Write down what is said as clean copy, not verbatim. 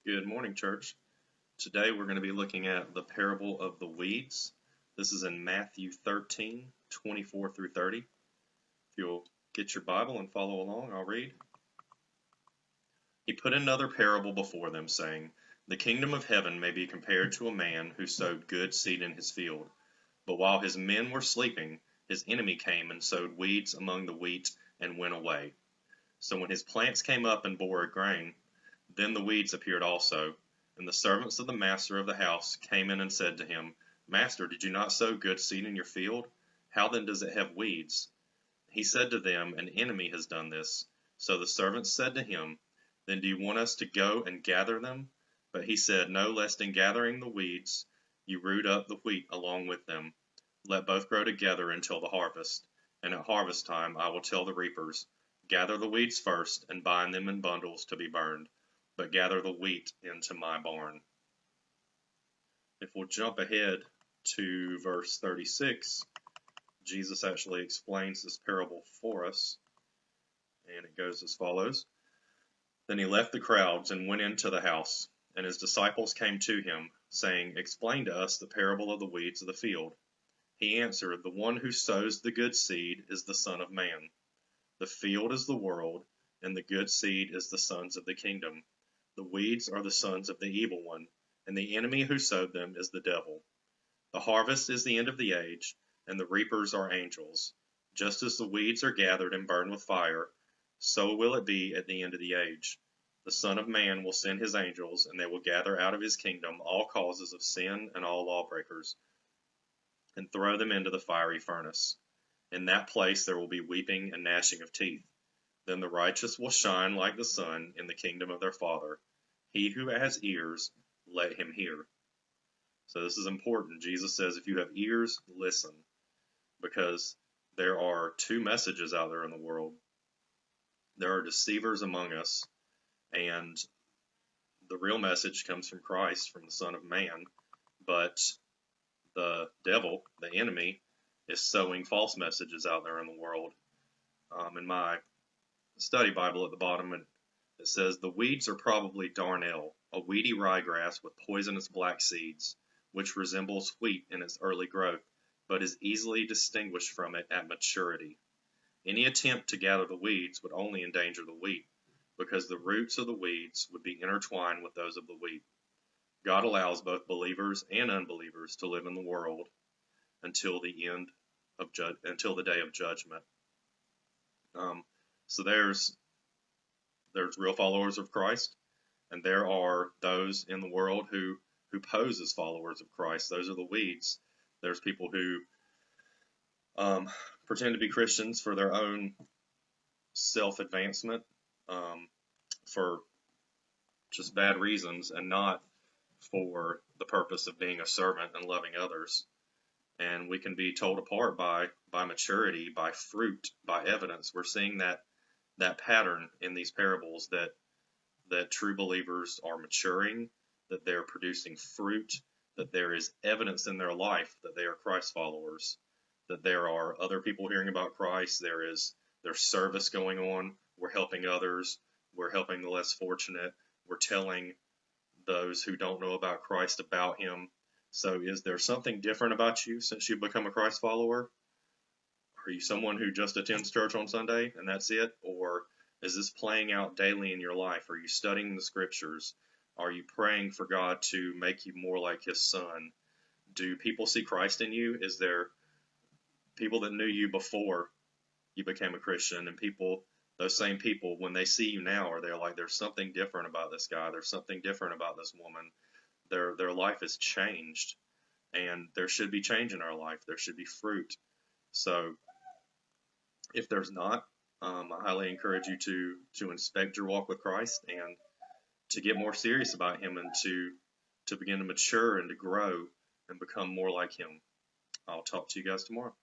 Good morning, church. Today we're going to be looking at the parable of the weeds. This is in Matthew 13:24 through 30. If you'll get your Bible and follow along, I'll read. He put another parable before them, saying, The kingdom of heaven may be compared to a man who sowed good seed in his field. But while his men were sleeping, his enemy came and sowed weeds among the wheat and went away. So when his plants came up and bore grain, then the weeds appeared also. And the servants of the master of the house came in and said to him, Master, did you not sow good seed in your field? How then does it have weeds? He said to them, An enemy has done this. So the servants said to him, Then do you want us to go and gather them? But he said, No, lest in gathering the weeds you root up the wheat along with them. Let both grow together until the harvest. And at harvest time I will tell the reapers, Gather the weeds first and bind them in bundles to be burned, but gather the wheat into my barn. If we'll jump ahead to verse 36, Jesus actually explains this parable for us, and it goes as follows. Then he left the crowds and went into the house, and his disciples came to him, saying, Explain to us the parable of the weeds of the field. He answered, The one who sows the good seed is the Son of Man. The field is the world, and the good seed is the sons of the kingdom. The weeds are the sons of the evil one, and the enemy who sowed them is the devil. The harvest is the end of the age, and the reapers are angels. Just as the weeds are gathered and burned with fire, so will it be at the end of the age. The Son of Man will send his angels, and they will gather out of his kingdom all causes of sin and all lawbreakers, and throw them into the fiery furnace. In that place there will be weeping and gnashing of teeth. Then the righteous will shine like the sun in the kingdom of their Father. He who has ears, let him hear. So this is important. Jesus says, if you have ears, listen, because there are two messages out there in the world. There are deceivers among us, and the real message comes from Christ, from the Son of Man, but the devil, the enemy, is sowing false messages out there in the world. In my study Bible at the bottom, it says, The weeds are probably darnel, a weedy ryegrass with poisonous black seeds, which resembles wheat in its early growth, but is easily distinguished from it at maturity. Any attempt to gather the weeds would only endanger the wheat, because the roots of the weeds would be intertwined with those of the wheat. God allows both believers and unbelievers to live in the world until the day of judgment. So there's real followers of Christ, and there are those in the world who pose as followers of Christ. Those are the weeds. There's people who pretend to be Christians for their own self-advancement, for just bad reasons, and not for the purpose of being a servant and loving others. And we can be told apart by maturity, by fruit, by evidence. We're seeing that pattern in these parables, that true believers are maturing, that they're producing fruit, that there is evidence in their life that they are Christ followers, that there are other people hearing about Christ, there's service going on, we're helping others, we're helping the less fortunate, we're telling those who don't know about Christ about him. So is there something different about you since you've become a Christ follower? Are you someone who just attends church on Sunday and that's it? Or is this playing out daily in your life? Are you studying the scriptures? Are you praying for God to make you more like his Son? Do people see Christ in you? Is there people that knew you before you became a Christian, and those same people, when they see you now, are they like, there's something different about this guy, there's something different about this woman? Their life has changed, and there should be change in our life. There should be fruit. So if there's not, I highly encourage you to inspect your walk with Christ and to get more serious about him, and to begin to mature and to grow and become more like him. I'll talk to you guys tomorrow.